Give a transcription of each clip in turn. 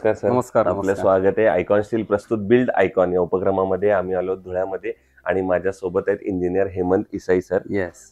नमस्कार सर. नमस्कार. आपलं स्वागत आहे आयकॉन स्टील प्रस्तुत बिल्ड आयकॉन या उपक्रमामध्ये. आम्ही आलो धुळ्यामध्ये आणि माझ्या सोबत आहेत इंजिनियर हेमंत इसाई सर. येस.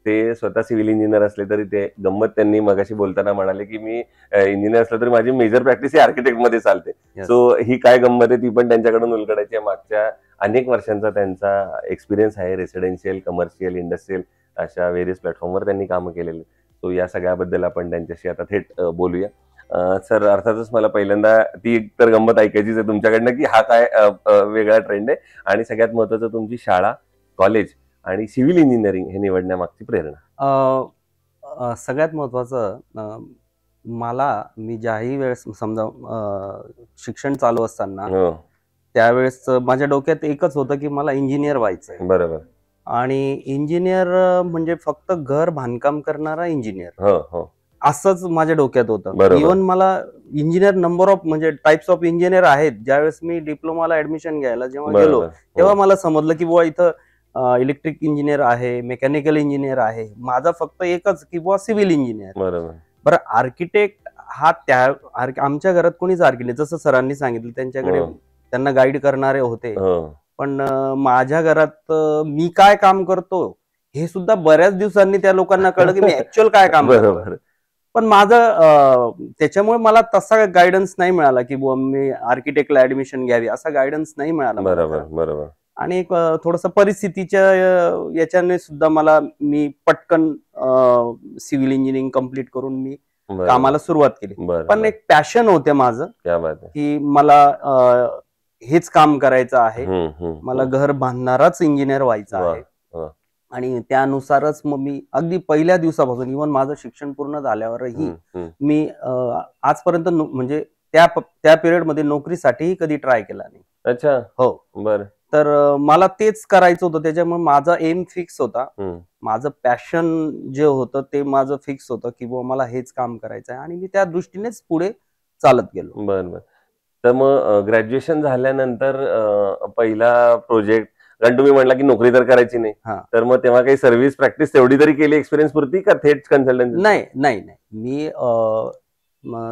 ते स्वतः सिव्हिल इंजिनियर असले तरी ते गंमत त्यांनी मगाशी बोलताना म्हणाले की मी इंजिनियर असलं तरी माझी मेजर प्रॅक्टिस ही आर्किटेक्ट मध्ये चालते. सो ही काय गंमत आहे ती पण त्यांच्याकडून उलगडायची आहे. मागच्या अनेक वर्षांचा त्यांचा एक्सपिरियन्स आहे. रेसिडेन्शियल, कमर्शियल, इंडस्ट्रियल अशा व्हेरियस प्लॅटफॉर्मवर त्यांनी कामं केलेली. सो या सगळ्याबद्दल आपण त्यांच्याशी आता थेट बोलूया. सर, अर्थातच मला पहिल्यांदा ती तर गंमत ऐकायचीच आहे तुमच्याकडनं की हा काय वेगळा ट्रेंड आहे आणि सगळ्यात महत्वाचं तुमची शाळा, कॉलेज आणि सिव्हिल इंजिनिअरिंग हे निवडण्यामागची प्रेरणा. सगळ्यात महत्वाचं मी ज्याही वेळेस समजा शिक्षण चालू असताना त्यावेळेस माझ्या डोक्यात एकच होतं की मला इंजिनियर व्हायचंय. बरोबर. आणि इंजिनियर म्हणजे फक्त घर बांधकाम करणारा इंजिनियर असंच माझ्या डोक्यात होतं. इव्हन मला इंजिनियर नंबर ऑफ म्हणजे टाइप्स ऑफ इंजिनियर आहेत. ज्यावेळेस मी डिप्लोमाला ऍडमिशन घ्यायला जेव्हा गेलो तेव्हा मला समजलं की बुवा इथं इलेक्ट्रिक इंजिनियर आहे, मेकॅनिकल इंजिनियर आहे. माझा फक्त एकच की बुवा सिव्हिल इंजिनियर. बरं, आर्किटेक्ट हा आमच्या घरात कोणीच आर्किटेक्ट, जसं सरांनी सांगितलं त्यांच्याकडे त्यांना गाईड करणारे होते. पण माझ्या घरात मी काय काम करतो हे सुद्धा बऱ्याच दिवसांनी त्या लोकांना कळलं की मी ऍक्च्युअल काय काम करतो. पण माझं त्याच्यामुळे मला तसा गायडन्स नाही मिळाला की बुवा मी आर्किटेक्टला ऍडमिशन घ्यावी, असा गायडन्स नाही मिळाला. बरोबर. आणि थोडस परिस्थितीच्या याच्याने सुद्धा मी पटकन सिव्हिल इंजिनिअरिंग कम्प्लीट करून मी कामाला सुरुवात केली. पण एक पॅशन होते माझं की मला हेच काम करायचं आहे, मला घर बांधणाराच इंजिनियर व्हायचं आहे. आणि त्यानुसारच मग मी अगदी पहिल्या दिवसापासून इव्हन माझं शिक्षण पूर्ण झाल्यावरही मी आजपर्यंत म्हणजे त्या पिरियड मध्ये नोकरीसाठीही कधी ट्राय केला नाही. अच्छा. हो. बरं. तर मला तेच करायचं होतं. त्याच्यामुळे माझा एम फिक्स होता. माझं पॅशन जे होतं ते माझं फिक्स होतं की बुवा मला हेच काम करायचं आहे आणि मी त्या दृष्टीनेच पुढे चालत गेलो. बरं. तर मग ग्रॅज्युएशन झाल्यानंतर पहिला प्रोजेक्ट, कारण तुम्ही म्हटला की नोकरी तर करायची नाही, तर मग तेव्हा काही सर्व्हिस प्रॅक्टिस तेवढी तरी केली एक्सपिरियन्स पुरती का थेट कन्सल्टन्सी? नाही. मी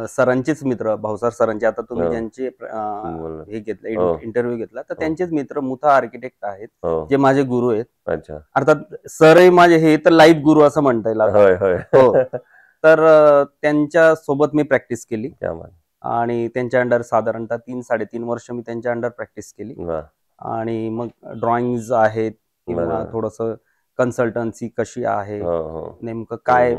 सरांचेच मित्र, भाऊसार सरांचे, आता तुम्ही ज्यांचे हे घेतलं इंटरव्ह्यू घेतला तर त्यांचेच मित्र मुथा आर्किटेक्ट आहेत, जे माझे गुरु आहेत. अच्छा. अर्थात सरही माझे हे तर लाईफ गुरु असं म्हणता येईल. हो. तर त्यांच्या सोबत मी प्रॅक्टिस केली आणि त्यांच्या अंडर साधारणतः 3-3.5 वर्ष मी त्यांच्या अंडर प्रॅक्टिस केली. आणि मग ड्रॉइंग्स आहेत किंवा थोडस कन्सल्टन्सी कशी आहे, नेमकं काय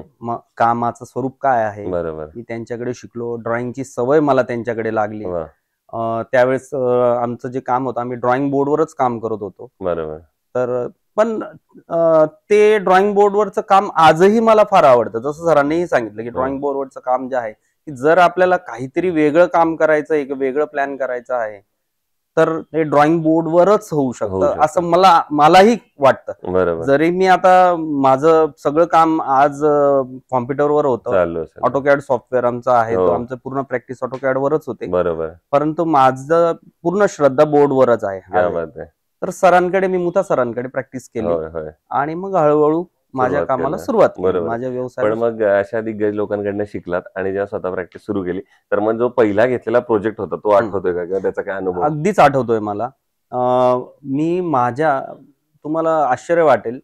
कामाचं स्वरूप काय आहे, मी त्यांच्याकडे शिकलो. ड्रॉइंगची सवय मला त्यांच्याकडे लागली. त्यावेळेस आमचं जे काम होतं आम्ही ड्रॉइंग बोर्डवरच काम करत होतो. तर पण ते ड्रॉइंग बोर्डवरचं काम आजही मला फार आवडतं. जसं सरांनीही सांगितलं की ड्रॉइंग बोर्डवरचं काम जे आहे की जर आपल्याला काहीतरी वेगळं काम करायचं आहे, वेगळं प्लॅन करायचं आहे तर ते ड्रॉइंग बोर्डवरच होऊ शकतं असं मलाही वाटतं. जरी मी आता माझं सगळं काम आज कॉम्प्युटरवर होतं, ऑटोकॅड सॉफ्टवेअर आमचं आहे, आमचं पूर्ण प्रॅक्टिस ऑटोकॅड वरच होते, परंतु माझं पूर्ण श्रद्धा बोर्डवरच आहे. तर सरांकडे मी मुथा सरांकडे प्रॅक्टिस केली आणि मग हळूहळू माझ्या कामाला सुरुवात केली, माझ्या व्यवसायाला. पण मग अशा दिग्गज लोकांकडनं शिकलात आणि जेव्हा स्वतः प्रॅक्टिस सुरू केली तर मग जो पहिला घेतलेला प्रोजेक्ट होता तो आठवतोय का, किंवा त्याचा काय अनुभव? अगदीच आठवतोय मला. तुम्हाला आश्चर्य वाटेल,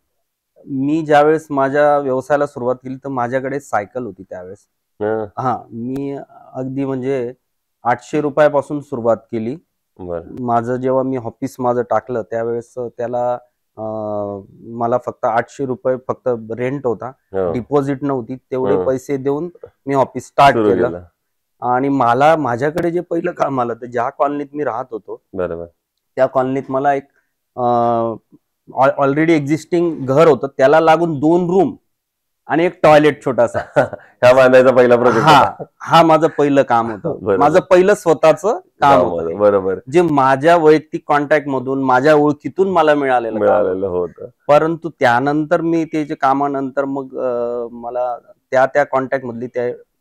मी ज्यावेळेस माझ्या व्यवसायाला सुरुवात केली तर माझ्याकडे सायकल होती त्यावेळेस. मी अगदी म्हणजे 800 रुपयापासून सुरुवात केली. माझं जेव्हा मी ऑफिस माझं टाकलं त्यावेळेस त्याला मला फक्त 800 रुपये फक्त रेंट होता, डिपॉझिट नव्हती. तेवढे पैसे देऊन मी ऑफिस स्टार्ट केलं. आणि मला माझ्याकडे जे पहिलं काम आलं तर ज्या कॉलनीत मी राहत होतो त्या कॉलनीत मला एक ऑलरेडी एक्झिस्टिंग घर होतं, त्याला लागून 2 रूम आणि एक टॉयलेट छोटासा बांधायचा पहिला प्रोजेक्ट. हा माझं पहिलं काम होतं, माझं पहिलं स्वतःचं काम होतं, जे माझ्या वैयक्तिक कॉन्टॅक्ट मधून माझ्या ओळखीतून मला मिळालेलं होतं. परंतु त्यानंतर मी त्याच्या कामानंतर मग मला त्या कॉन्टॅक्ट मधली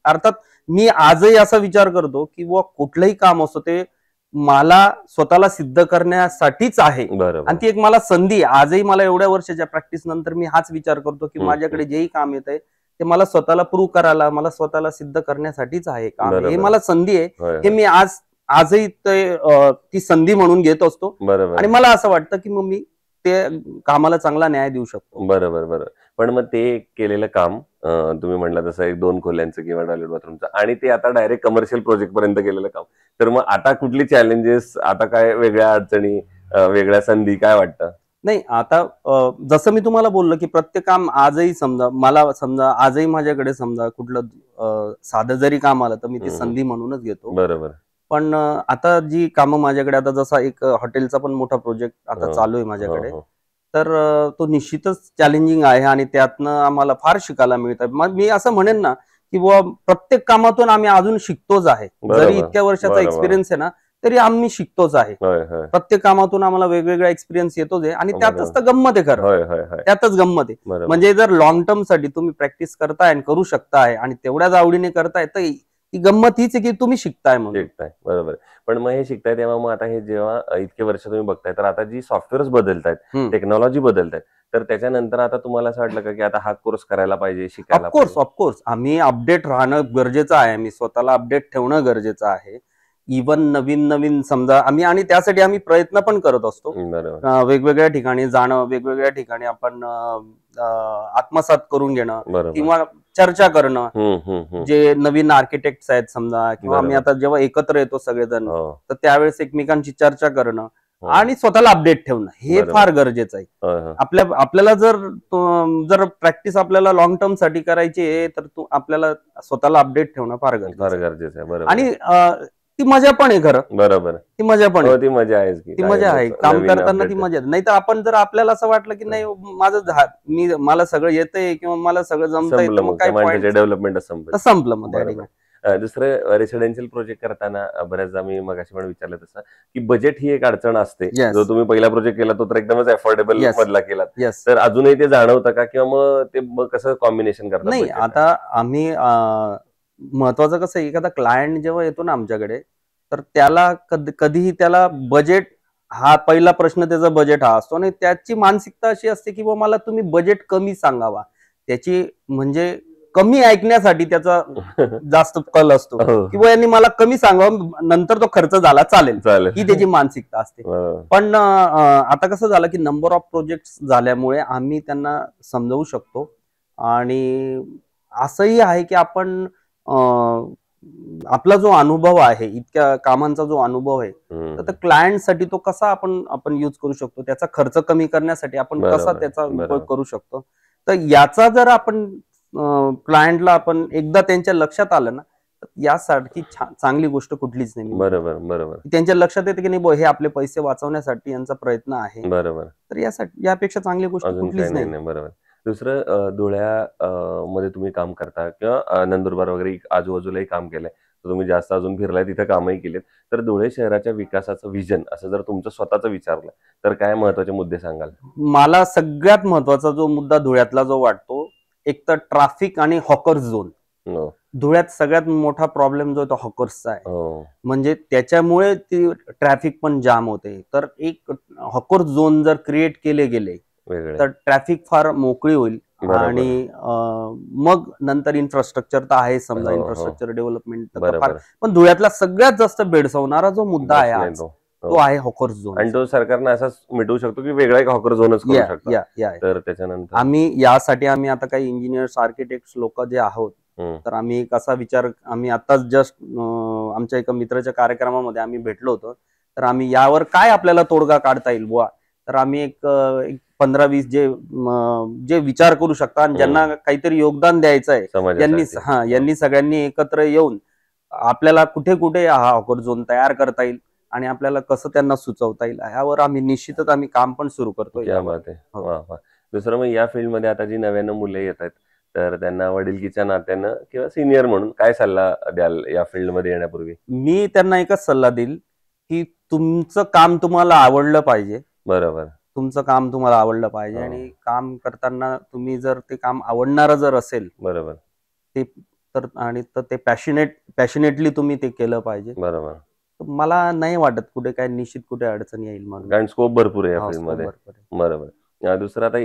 अर्थात मी आजही असा विचार करतो की कुठलंही काम असतो ते मला स्वतःला सिद्ध करण्यासाठीच आहे आणि ती एक मला संधी. आजही मला एवढ्या वर्षाच्या प्रॅक्टिस नंतर मी हाच विचार करतो की माझ्याकडे जेही काम येत आहे ते मला स्वतःला प्रूव्ह करायला, मला स्वतःला सिद्ध करण्यासाठीच आहे काम. हे बरोबर. मला संधी आहे, होय, हे मी आजही ती संधी म्हणून घेत असतो. बरोबर. आणि मला असं वाटतं की मग मी ते कामाला चांगला न्याय देऊ शकतो. बरोबर, बरोबर. पण मग ते केलेलं काम तुम्ही म्हटलं तसं एक 2 खोल्यांचं किंवा टॉयलेट बाथरूमचं आणि ते आता डायरेक्ट कमर्शियल प्रोजेक्ट पर्यंत गेलेलं काम. तर मग आता कुठली चॅलेंजेस, आता काय वेगळ्या अडचणी, वेगळ्या संधी काय वाटतं? नाही, आता जसं मी तुम्हाला बोललो की प्रत्येक काम आजही समजा आजही माझ्याकडे समजा कुठलं साधं जरी काम आलं तर मी ते संधी म्हणूनच घेतो. बरोबर. पण आता जी कामं माझ्याकडे, आता जसा एक हॉटेलचा पण मोठा प्रोजेक्ट आता चालू आहे माझ्याकडे, तर तो निश्चितच चॅलेंजिंग आहे आणि त्यातनं आम्हाला फार शिकायला मिळतं. मग मी असं म्हणेन ना की बुवा प्रत्येक कामातून आम्ही अजून शिकतोच आहे. जरी इतक्या वर्षाचा एक्सपिरियन्स आहे ना तरी आम्ही शिकतोच आहे. प्रत्येक कामातून आम्हाला वेगवेगळा एक्सपिरियन्स येतोच आहे आणि त्यातच तर गंमत आहे खरं. त्यातच गंमत आहे. म्हणजे जर लॉंग टर्म साठी तुम्ही प्रॅक्टिस करताय आणि करू शकताय आणि तेवढ्याच आवडीने करताय तर ती गंमत हीच आहे की तुम्ही शिकताय म्हणून. शिकताय, बरोबर. पण मग हे शिकताय तेव्हा मग आता हे जेव्हा इतके वर्ष तुम्ही बघताय तर आता जी सॉफ्टवेअर्स बदलतायत, टेक्नॉलॉजी बदलतायत, तर त्याच्यानंतर आता तुम्हाला असं वाटलं का की आता हा कोर्स करायला पाहिजे, शिकायला पाहिजे? ऑफकोर्स आम्ही अपडेट राहणं गरजेचं आहे. आम्ही स्वतःला अपडेट ठेवणं गरजेचं आहे. इव्हन नवीन समजा आणि त्यासाठी आम्ही प्रयत्न पण करत असतो. वेगवेगळ्या ठिकाणी जाणं, वेगवेगळ्या ठिकाणी आपण आत्मसात करून घेणं किंवा चर्चा करणं. जे नवीन आर्किटेक्ट्स आहेत समजा, किंवा आम्ही आता जेव्हा एकत्र येतो सगळेजण तर त्यावेळेस एकमेकांची चर्चा करणं आणि स्वतःला अपडेट ठेवणं हे फार गरजेचं आहे. आपल्याला जर प्रॅक्टिस आपल्याला लॉंग टर्म साठी करायची आहे तर आपल्याला स्वतःला अपडेट ठेवणं फार गरजेचं आहे. आणि ती मजा पण आहे खरं. बरोबर. ती मजा पण आहे. ती मजा आहेच की. ती मजा आहे. काम करताना ती मजा. नाही तर आपण जर आपल्याला असं वाटलं की नाही मला सगळं येतंय किंवा मला सगळं जमतंय तर मग काय पॉइंट, डेव्हलपमेंट संपलं मग. दुसरं रेसिडेन्शियल प्रोजेक्ट करताना बऱ्याचदा मी मगाशी पण विचारलं तसं की बजेट ही एक अडचण असते. जो तुम्ही पहिला प्रोजेक्ट केला तो तर एकदमच अफोर्डेबल मधला केला, तर अजूनही ते जाणवतं का किंवा मग ते कसं कॉम्बिनेशन करतात? नाही, आता आम्ही महत्वाचं कसं आहे, एखादा क्लायंट जेव्हा येतो ना आमच्याकडे तर त्याला कधीही त्याला बजेट हा पहिला प्रश्न, त्याचा बजेट हा असतो आणि त्याची मानसिकता अशी असते की मला तुम्ही बजेट कमी सांगावा. त्याची म्हणजे कमी ऐकण्यासाठी त्याचा जास्त कल असतो किंवा यांनी मला कमी सांगावं, नंतर तो खर्च झाला चालेल, ही त्याची मानसिकता असते. पण आता कसं झालं की नंबर ऑफ प्रोजेक्ट झाल्यामुळे आम्ही त्यांना समजावू शकतो आणि असंही आहे की आपण आपला जो अनुभव आहे, इतक्या कामांचा जो अनुभव आहे, तर क्लायंट साठी तो कसा आपण युज करू शकतो, त्याचा खर्च कमी करण्यासाठी आपण कसा त्याचा उपयोग करू शकतो. तर याचा जर आपण क्लायंटला आपण एकदा त्यांच्या लक्षात आलं ना तर यासारखी चांगली गोष्ट कुठलीच नाही. बरोबर. त्यांच्या लक्षात येते की नाही हे आपले पैसे वाचवण्यासाठी यांचा प्रयत्न आहे. बरोबर. तर यापेक्षा चांगली गोष्ट कुठलीच नाही. बरोबर. दुसरं, धुळ्यामध्ये तुम्ही काम करता किंवा नंदुरबार वगैरे आजूबाजूलाही काम केलंय, तुम्ही जास्त अजून फिरलाय, तिथे कामही केलेत, तर धुळे शहराच्या विकासाचं विजन असं जर तुमचं स्वतःचं विचारलं तर काय महत्वाचे मुद्दे सांगाल? मला सगळ्यात महत्वाचा जो मुद्दा धुळ्यातला जो वाटतो, एक तर ट्रॅफिक आणि हॉकर्स झोन. धुळ्यात सगळ्यात मोठा प्रॉब्लेम जो तो हॉकर्सचा आहे. म्हणजे त्याच्यामुळे ती ट्रॅफिक पण जाम होते. तर एक हॉकर्स झोन जर क्रिएट केले गेले तर ट्रॅफिक फार मोकळी होईल आणि मग नंतर इन्फ्रास्ट्रक्चर तर आहे समजा, इन्फ्रास्ट्रक्चर डेव्हलपमेंट. पण धुळ्यातला सगळ्यात जास्त भेडसावणारा जो मुद्दा आहे तो आहे हॉकर्स झोन. आणि तो सरकारनं असाच मिटवू शकतो की वेगळा एक हॉकर झोनच करू शकतो. तर त्याच्यानंतर आम्ही आता काही इंजिनियर्स, आर्किटेक्ट लोक जे आहोत, तर आम्ही एक असा विचार, आम्ही आताच जस्ट आमच्या एका मित्राच्या कार्यक्रमामध्ये आम्ही भेटलो होतो, तर आम्ही यावर काय आपल्याला तोडगा काढता येईल बुवा, तर आम्ही एक 15-20 जे विचार करू शकता आणि ज्यांना काहीतरी योगदान द्यायचं आहे, यांनी सगळ्यांनी एकत्र येऊन आपल्याला कुठे कुठे हा हॉकर झोन तयार करता येईल आणि आपल्याला कसं त्यांना सुचवता येईल यावर आम्ही निश्चितच काम पण सुरू करतोय. दुसरं, मग या फील्डमध्ये आता जी नव्यानं मुले येत आहेत तर त्यांना वडिलकीच्या नात्यानं किंवा सिनियर म्हणून काय सल्ला द्याल या फील्डमध्ये येण्यापूर्वी? मी त्यांना एकच सल्ला देईल की तुमचं काम तुम्हाला आवडलं पाहिजे. बरोबर. तुमचं काम तुम्हाला आवडलं पाहिजे आणि काम करताना तुम्ही जर ते काम आवडणारं जर असेल, बरोबर, ते पॅशनेटली तुम्ही ते केलं पाहिजे. बरोबर. मला नाही वाटत कुठे काय निश्चित कुठे अडचण येईल म्हणून, कारण स्कोप भरपूर आहे या फील्डमध्ये. बरोबर. दुसरं आता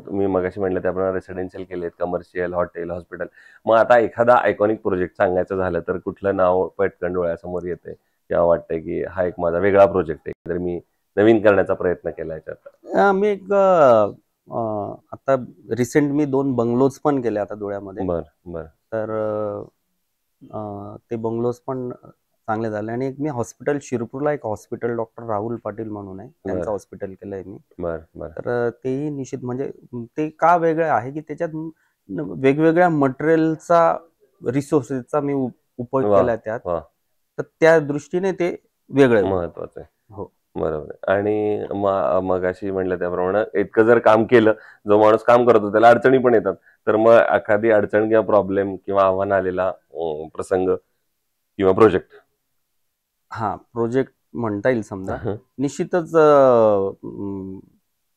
तुम्ही मगाशी म्हटलं त्याप्रमाणे रेसिडेन्शियल केलेत, कमर्शियल, हॉटेल, हॉस्पिटल. मग आता एखादा आयकॉनिक प्रोजेक्ट सांगायचं झालं तर कुठलं नाव पटकन डोळ्यासमोर येतंय किंवा वाटतंय की हा एक माझा वेगळा प्रोजेक्ट आहे, तर मी नवीन करण्याचा प्रयत्न केला याच्यात? मी एक आता रिसेंट मी 2 बंगलोज पण केले आता धुळ्यामध्ये. बर. तर ते बंगलोज पण चांगले झाले. आणि एक मी हॉस्पिटल शिरपूरला एक हॉस्पिटल डॉक्टर राहुल पाटील म्हणून आहे, त्यांचं हॉस्पिटल केलंय मी. तर तेही निश्चित म्हणजे ते का वेगळं आहे की त्याच्यात वेगवेगळ्या मटेरियलचा रिसोर्सेसचा मी उपयोग केलाय त्यात. तर त्या दृष्टीने ते वेगळं महत्वाचं आहे. हो बरोबर. आणि मग अशी म्हटलं त्याप्रमाणे इतकं जर काम केलं, जो माणूस काम करतो त्याला अडचणी पण येतात, तर मग एखादी अडचण किंवा प्रॉब्लेम किंवा आव्हान आलेला प्रसंग किंवा प्रोजेक्ट? हा प्रोजेक्ट म्हणता येईल समजा. निश्चितच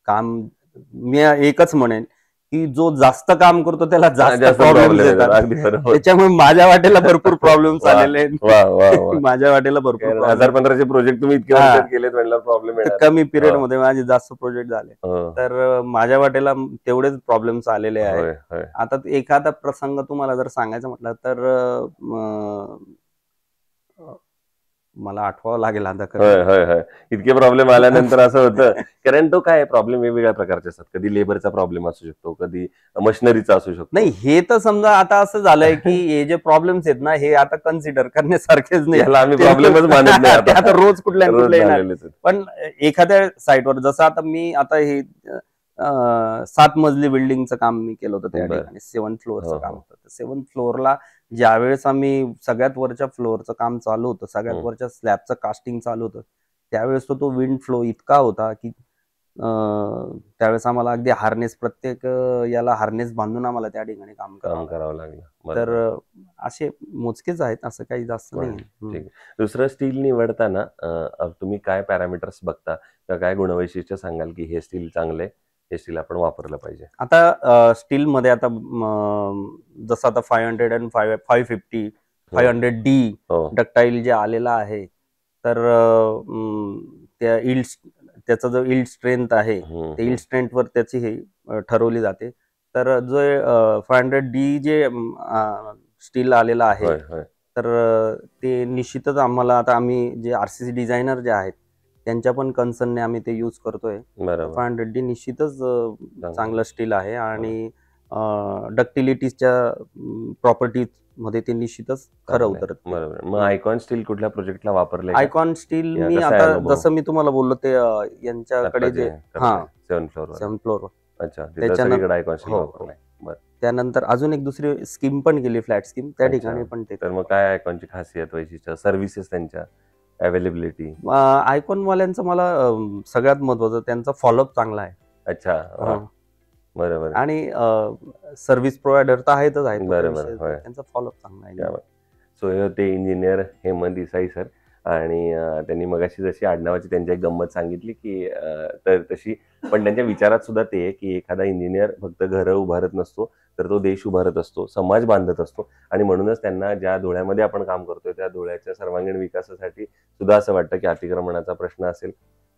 काम मी एकच म्हणेन की जो जास्त काम करतो त्याला जास्त प्रॉब्लेम येतात. त्याच्यामुळे माझ्या वाटेला भरपूर प्रॉब्लेम्स आलेले आहेत. माझ्या वाटेला भरपूर 2015चे प्रोजेक्ट तुम्ही इतके वर्षात केलेत म्हणल्यावर प्रॉब्लेम येणार. कमी पिरियड मध्ये माझे जास्त प्रोजेक्ट झाले, तर माझ्या वाटेला तेवढेच प्रॉब्लेम्स आलेले आहेत. आता एखादा प्रसंग तुम्हाला जर सांगायचं म्हटलं तर मला आठवावं लागेल आता. इतके प्रॉब्लेम आल्यानंतर असं होतं, कारण तो काय प्रॉब्लेम वेगवेगळ्या प्रकारचे असतात. कधी लेबरचा प्रॉब्लेम असू शकतो, कधी मशिनरीचा असू शकतो. नाही, हे तर समजा आता असं झालंय की हे जे प्रॉब्लेम्स आहेत ना, हे आता कन्सिडर करण्यासारखेच नाही. आम्ही प्रॉब्लेमच मानत नाही आता रोज कुठल्या पण एखाद्या साईटवर जसं आता मी आता हे 7 मजली बिल्डिंगचं काम मी केलं होतं त्या ठिकाणी. 7th फ्लोअरचं काम होतं. 7th फ्लोअरला ज्यावेळेस आम्ही सगळ्यात वरच्या फ्लोअरचं काम चालू होतं, सगळ्यात वरच्या स्लॅबचं कास्टिंग चालू होतं, त्यावेळेस तो विंड फ्लो इतका होता की त्यावेळेस आम्हाला अगदी हार्नेस, प्रत्येक याला हार्नेस बांधून आम्हाला त्या ठिकाणी काम करावं लागलं. तर असे मोजकेच आहेत, असं काही जास्त नाही. दुसरं स्टील निवडताना तुम्ही काय पॅरामीटर्स बघता किंवा काय गुणवैशिष्ट्य सांगाल की हे स्टील चांगले, हे स्टील आपण वापरलं पाहिजे? आता स्टील मध्ये आता जसं आता 500 आणि 550 500D डक्टाईल जे आलेला आहे, तर त्या त्याचा जो इल्ड स्ट्रेंथ आहे, ते इल्ड स्ट्रेंथवर त्याची हे ठरवली जाते. तर जो 500D जे स्टील आलेला आहे, तर ते निश्चितच आम्हाला, आता आम्ही जे RCC डिझायनर जे आहेत त्यांच्या पण कन्सर्नने आम्ही ते यूज करतोय. 500D निश्चितच चांगलं स्टील आहे आणि डक्टिलिटीच्या प्रॉपर्टीज मध्ये ते निश्चितच खरं उतरत. बरोबर. मग आयकॉन स्टील कुठल्या प्रोजेक्टला वापरले? आयकॉन स्टील मी आता जसं मी तुम्हाला बोललो ते यांच्याकडे जे 7th फ्लोअर. अच्छा, त्यानंतर अजून एक दुसरी स्कीम पण केली, फ्लॅट स्कीम, त्या ठिकाणी पण ते. तर मग काय आयकॉनची खासियत, वैशिष्ट्य, सर्व्हिसेस, त्यांच्या अवेलेबिलिटी? आयकॉन वाल्यांचं मला सगळ्यात महत्वाचं त्यांचा फॉलोअप चांगला आहे. अच्छा, बरोबर. आणि सर्व्हिस प्रोव्हायडर तर आहेतच आहेत, बरोबर, त्यांचा फॉलोअप चांगला आहे. सो हे होते इंजिनियर हेमंत देसाई सर. आणि त्यांनी मगाशी जशी आडनावाची त्यांची एक गंमत सांगितली की तर तशी पण त्यांच्या विचारात सुद्धा ते आहे की एखादा इंजिनियर फक्त घरं उभारत नसतो, तर तो देश उभारत असतो, समाज बांधत असतो. आणि म्हणूनच त्यांना ज्या धुळ्यामध्ये आपण काम करतोय त्या धुळ्याच्या सर्वांगीण विकासासाठी सुद्धा असं वाटतं की अतिक्रमणाचा प्रश्न असेल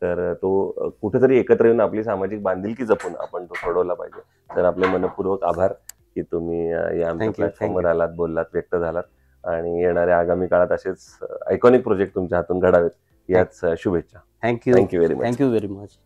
तर तो कुठेतरी एकत्र येऊन आपली सामाजिक बांधिलकी जपून आपण तो सोडवला पाहिजे. तर आपले मनपूर्वक आभार की तुम्ही या आमच्या प्लॅटफॉर्मवर आलात, बोललात, व्यक्त झालात. आणि येणाऱ्या आगामी काळात असेच आयकॉनिक प्रोजेक्ट तुमच्या हातून घडावेत याच शुभेच्छा. Thank you very much.